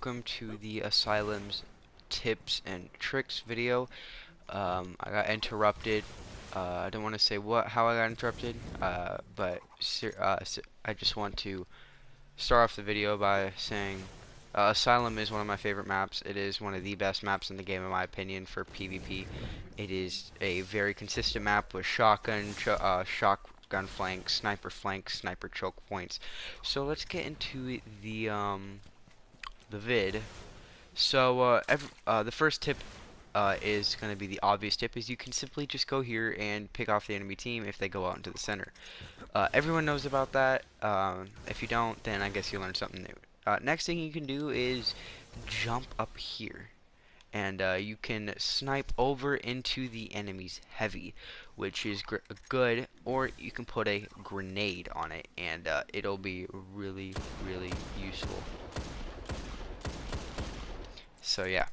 welcome to the Asylum's tips and tricks video. I got interrupted. I don't want to say how I got interrupted, but I just want to start off the video by saying Asylum is one of my favorite maps. It is one of the best maps in the game, in my opinion, for PvP. It is a very consistent map with shotgun flanks, sniper choke points. So let's get into the vid. So the first tip is going to be the obvious tip, is you can simply just go here and pick off the enemy team if they go out into the center. Everyone knows about that. If you don't, then I guess you learned something new. Next thing you can do is jump up here, and you can snipe over into the enemy's heavy, which is good, or you can put a grenade on it, and it'll be really, really useful. So yeah,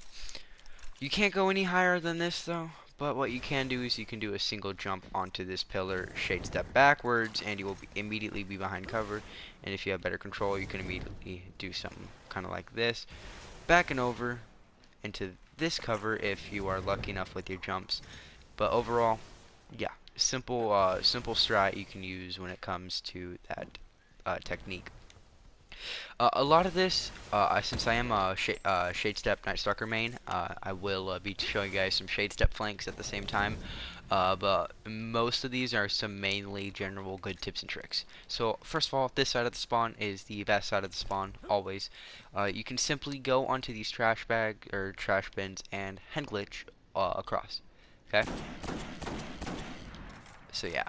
you can't go any higher than this though, but what you can do is you can do a single jump onto this pillar, shade step backwards, and you will immediately be behind cover. And if you have better control, you can immediately do something kind of like this, backing over into this cover if you are lucky enough with your jumps. But overall, yeah, simple strat you can use when it comes to that technique. A lot of this, since I am a Shade Step Night Stalker main, I will be showing you guys some Shade Step flanks at the same time. But most of these are some mainly general good tips and tricks. So first of all, this side of the spawn is the best side of the spawn, always. You can simply go onto these trash bins and hand glitch across. Okay? So yeah.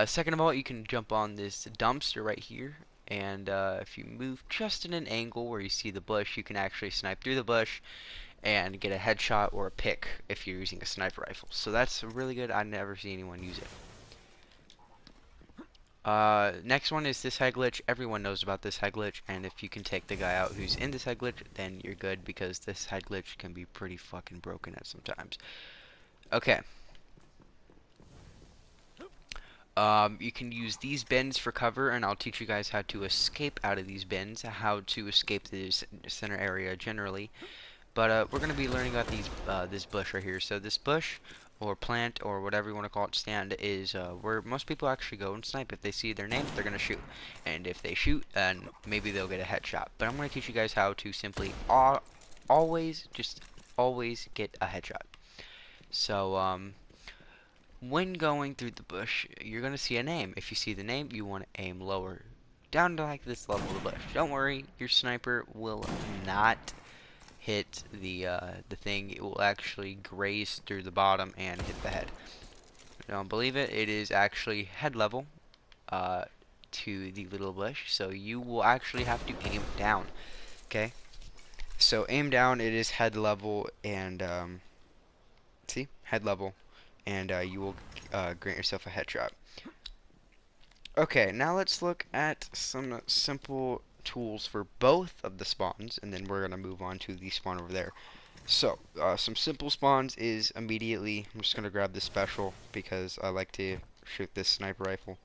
Second of all, you can jump on this dumpster right here, and if you move just in an angle where you see the bush, you can actually snipe through the bush and get a headshot or a pick if you're using a sniper rifle. So that's really good. I never see anyone use it. Next one is this head glitch. Everyone knows about this head glitch, and if you can take the guy out who's in this head glitch, then you're good, because this head glitch can be pretty fucking broken at sometimes. Okay. You can use these bins for cover, and I'll teach you guys how to escape out of these bins, how to escape this center area generally. But we're going to be learning about this bush right here. So this bush, or plant, or whatever you want to call it, stand, is where most people actually go and snipe. If they see their name, they're going to shoot. And if they shoot, then maybe they'll get a headshot. But I'm going to teach you guys how to simply always get a headshot. So, when going through the bush, you're going to see a name. If you see the name, you want to aim lower, down to like this level of the bush. Don't worry, your sniper will not hit the thing. It will actually graze through the bottom and hit the head. Don't believe it? It is actually head level to the little bush, so you will actually have to aim down. Okay? So aim down, it is head level, and see? Head level. And you will grant yourself a headshot. Okay, now let's look at some simple tools for both of the spawns, and then we're going to move on to the spawn over there. So, some simple spawns is immediately, I'm just going to grab this special because I like to shoot this sniper rifle.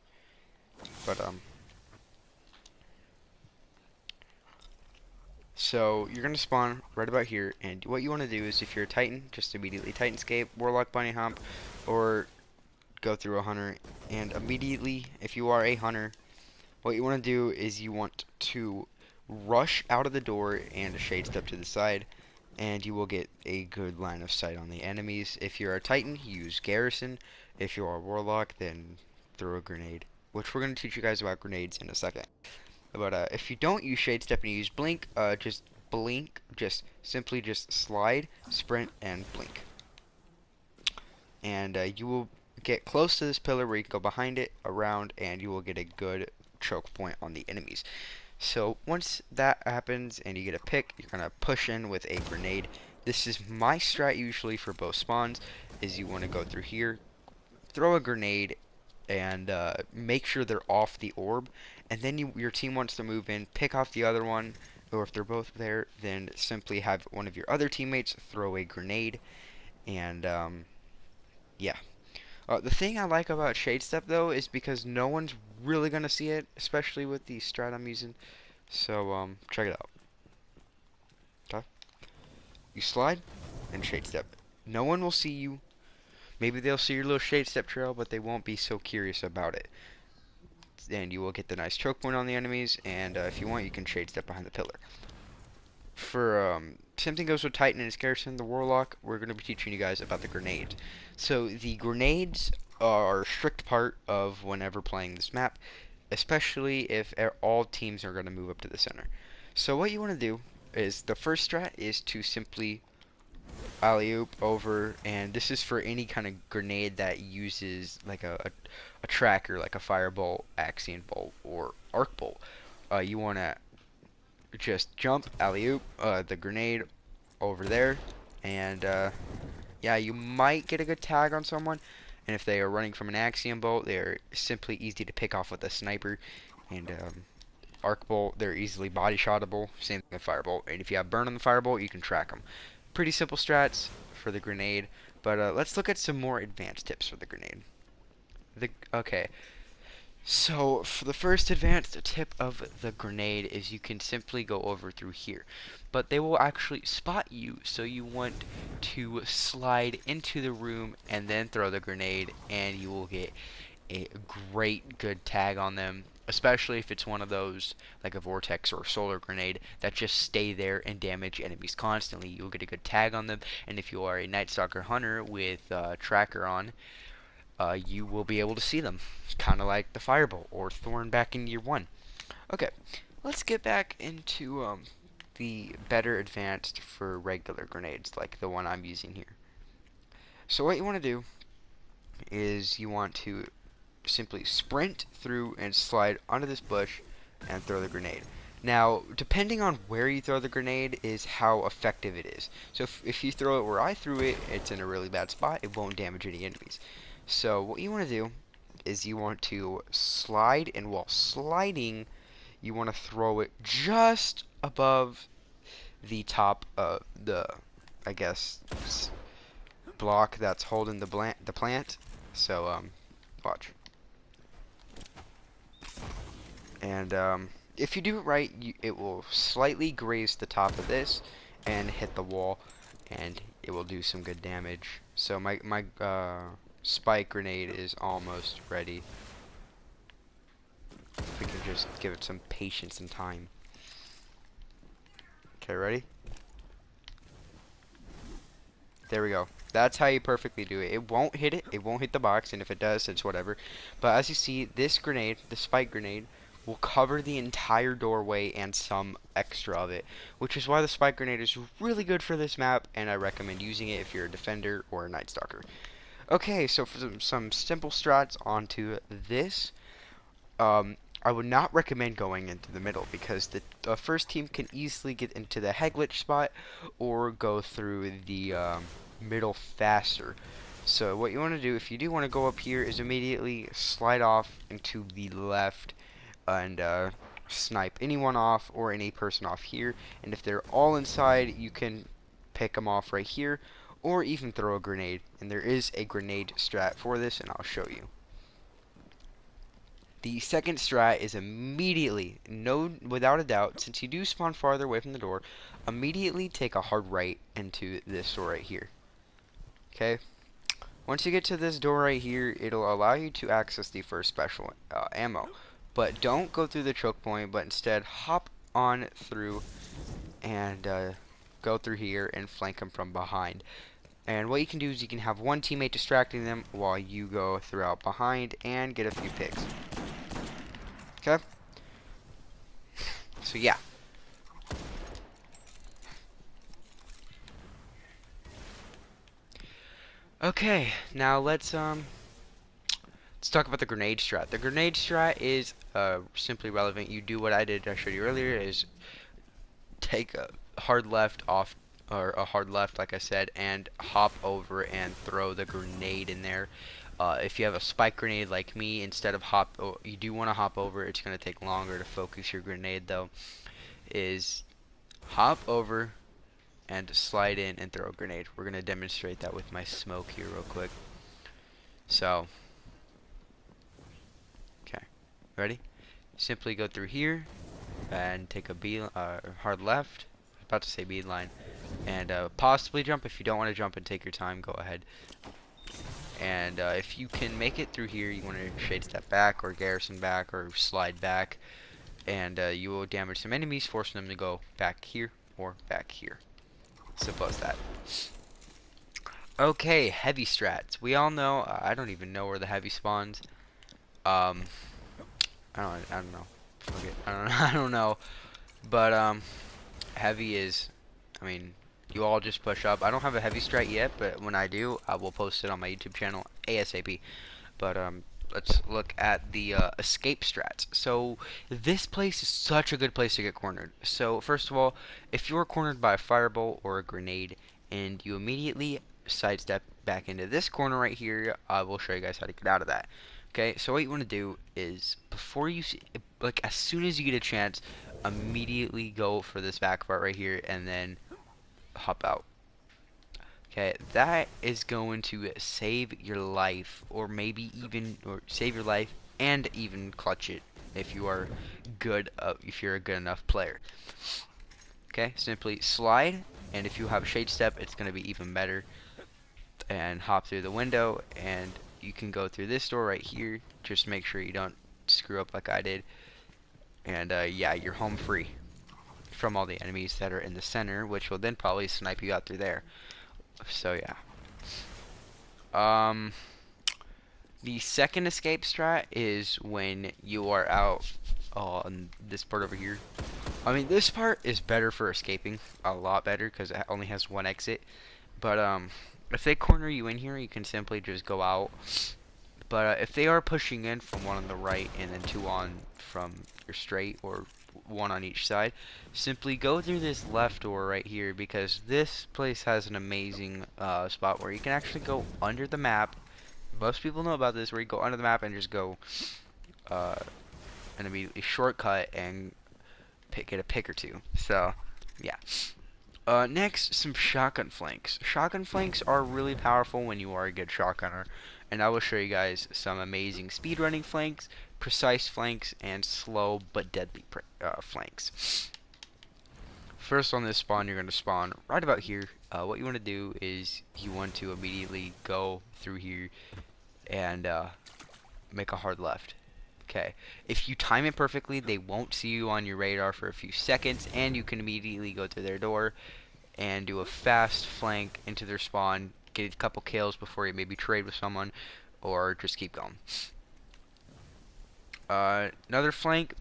But, so you're going to spawn right about here, and what you want to do is, if you're a Titan, just immediately Titanscape, Warlock Bunny Hump, or go through a hunter, and immediately, if you are a hunter, what you want to do is you want to rush out of the door and shade step to the side, and you will get a good line of sight on the enemies. If you're a Titan, use Garrison. If you're a Warlock, then throw a grenade, which we're going to teach you guys about grenades in a second. But if you don't use shade step and you use blink, just blink, simply slide, sprint, and blink. And you will get close to this pillar where you can go behind it, around, and you will get a good choke point on the enemies. So once that happens and you get a pick, you're going to push in with a grenade. This is my strat usually for both spawns, is you want to go through here, throw a grenade, and make sure they're off the orb, and then your team wants to move in, pick off the other one, or if they're both there, then simply have one of your other teammates throw a grenade, and yeah. The thing I like about Shade Step though is because no one's really gonna see it, especially with the strat I'm using. So, check it out. Okay? You slide and shade step. No one will see you. Maybe they'll see your little shade step trail, but they won't be so curious about it. And you will get the nice choke point on the enemies, and if you want, you can shade step behind the pillar. For same thing goes with Titan and his garrison, the Warlock. We're going to be teaching you guys about the grenades. So the grenades are a strict part of whenever playing this map, especially if all teams are going to move up to the center. So what you want to do is the first strat is to simply alley-oop over, and this is for any kind of grenade that uses like a tracker, like a firebolt, axion bolt, or arc bolt. You want to just jump, alley-oop, the grenade over there, and yeah, you might get a good tag on someone. And if they are running from an axiom bolt, they are simply easy to pick off with a sniper. And arc bolt, they're easily body shotable. Same thing with firebolt. And if you have burn on the firebolt, you can track them. Pretty simple strats for the grenade. But let's look at some more advanced tips for the grenade. Okay, so for the first advanced tip of the grenade is you can simply go over through here. But they will actually spot you, so you want to slide into the room and then throw the grenade, and you will get a great good tag on them, especially if it's one of those like a vortex or a solar grenade that just stay there and damage enemies constantly. You'll get a good tag on them, and if you are a Night Stalker hunter with tracker on, you will be able to see them. Kind of like the Firebolt or Thorn back in year 1. Okay, let's get back into the better advanced for regular grenades, like the one I'm using here. So what you want to do is you want to simply sprint through and slide onto this bush and throw the grenade. Now, depending on where you throw the grenade is how effective it is. So if you throw it where I threw it, it's in a really bad spot, it won't damage any enemies. So what you want to do is you want to slide, and while sliding, you want to throw it just above the top of the, I guess, block that's holding the plant. So, watch. And, if you do it right, it will slightly graze the top of this and hit the wall, and it will do some good damage. So my spike grenade is almost ready. If we can just give it some patience and time. Okay, ready? There we go. That's how you perfectly do it. It won't hit it. It won't hit the box, and if it does, it's whatever. But as you see, this grenade, the spike grenade, will cover the entire doorway and some extra of it, which is why the spike grenade is really good for this map, and I recommend using it if you're a defender or a Night Stalker. Okay, so for some simple strats onto this, I would not recommend going into the middle because the first team can easily get into the head glitch spot or go through the middle faster. So what you want to do, if you do want to go up here, is immediately slide off into the left and snipe anyone off or any person off here. And if they're all inside, you can pick them off right here or even throw a grenade. And there is a grenade strat for this, and I'll show you. The second strat is immediately, without a doubt, since you do spawn farther away from the door, immediately take a hard right into this door right here. Okay? Once you get to this door right here, it'll allow you to access the first special ammo. But don't go through the choke point, but instead hop on through and go through here and flank them from behind. And what you can do is you can have one teammate distracting them while you go throughout behind and get a few picks. Okay? So yeah. Okay, now let's talk about the grenade strat. The grenade strat is simply relevant. You do what I did, I showed you earlier, is take a hard left off, or a hard left like I said, and hop over and throw the grenade in there. If you have a spike grenade like me, instead of you do want to hop over, it's going to take longer to focus your grenade though, is hop over and slide in and throw a grenade. We're going to demonstrate that with my smoke here real quick. So, okay, ready? Simply go through here, and take a hard left. About to say beeline, and possibly jump. If you don't want to jump and take your time, go ahead. And if you can make it through here, you want to shade step back or garrison back or slide back, and you will damage some enemies, forcing them to go back here or back here. Simple as that. Okay, heavy strats. We all know. I don't even know where the heavy spawns. Um, I don't know. Forget. I don't. I don't know. But heavy is. I mean, you all just push up. I don't have a heavy strat yet, but when I do, I will post it on my YouTube channel ASAP. But let's look at the escape strats. So this place is such a good place to get cornered. So first of all, if you are cornered by a fireball or a grenade, and you immediately sidestep back into this corner right here, I will show you guys how to get out of that. Okay, so what you want to do is before you see, like as soon as you get a chance, immediately go for this back part right here, and then hop out. Okay, that is going to save your life, or maybe even, or save your life and even clutch it if you are good, if you're a good enough player. Okay, simply slide, and if you have shade step, it's going to be even better. And hop through the window, and you can go through this door right here. Just make sure you don't screw up like I did. And yeah, you're home free from all the enemies that are in the center, which will then probably snipe you out through there. So yeah. The second escape strat is when you are out on this part over here. I mean, this part is better for escaping, a lot better, because it only has one exit. But if they corner you in here, you can simply just go out. But if they are pushing in from one on the right and then two on from your straight, or one on each side, simply go through this left door right here, because this place has an amazing spot where you can actually go under the map. Most people know about this, where you go under the map and just go and immediately shortcut and get a pick or two. So yeah. Next, some shotgun flanks. Shotgun flanks are really powerful when you are a good shotgunner, and I will show you guys some amazing speedrunning flanks, precise flanks, and slow but deadly flanks. First on this spawn, you're going to spawn right about here. What you want to do is you want to immediately go through here and make a hard left. Okay, if you time it perfectly, they won't see you on your radar for a few seconds, and you can immediately go through their door and do a fast flank into their spawn, get a couple kills before you maybe trade with someone, or just keep going. Another flank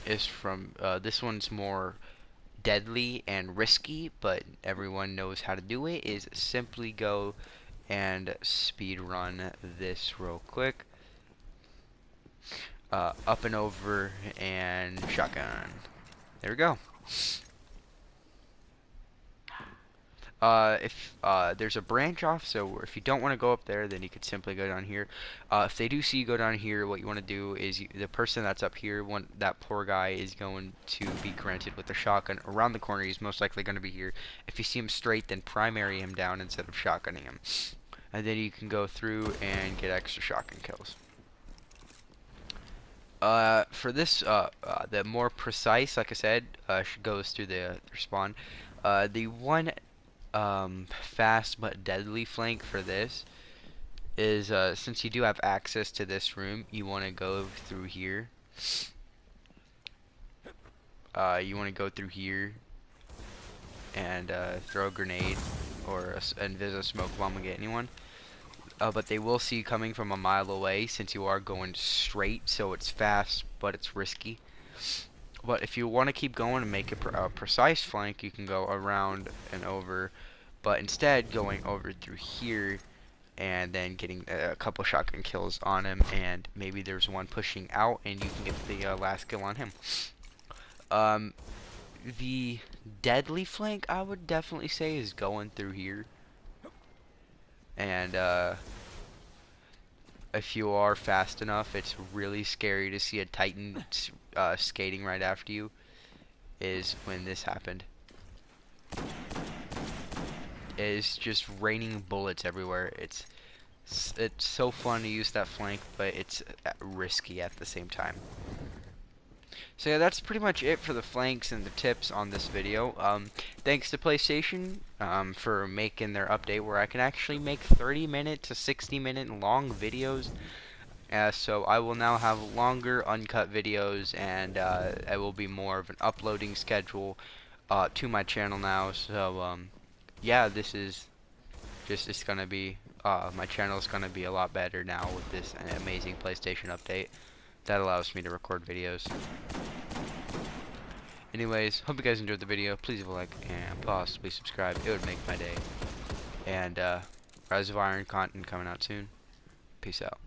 is from, this one's more deadly and risky, but everyone knows how to do it, is simply go and speed run this real quick. Up and over and shotgun. There we go. If there's a branch off, so if you don't want to go up there, then you could simply go down here. If they do see you go down here, what you want to do is the person that's up here, that poor guy is going to be granted with a shotgun around the corner. He's most likely going to be here. If you see him straight, then primary him down instead of shotgunning him. And then you can go through and get extra shotgun kills. For this, the more precise, like I said, goes through the spawn. The one fast but deadly flank for this is, since you do have access to this room, you want to go through here. You want to go through here and throw a grenade or and visit a smoke bomb and get anyone. But they will see you coming from a mile away, since you are going straight, so it's fast, but it's risky. But if you want to keep going and make a precise flank, you can go around and over, but instead going over through here and then getting a couple shotgun kills on him, and maybe there's one pushing out and you can get the last kill on him. The deadly flank, I would definitely say, is going through here. And if you are fast enough, it's really scary to see a Titan skating right after you, is when this happened. It is just raining bullets everywhere. It's so fun to use that flank, but it's risky at the same time. So yeah, that's pretty much it for the flanks and the tips on this video. Thanks to PlayStation for making their update where I can actually make 30-minute to 60-minute long videos. So I will now have longer uncut videos, and it will be more of an uploading schedule to my channel now. So yeah, this is just it's gonna be my channel is gonna be a lot better now with this amazing PlayStation update that allows me to record videos. Anyways, hope you guys enjoyed the video. Please leave a like and possibly subscribe. It would make my day. And Rise of Iron content coming out soon. Peace out.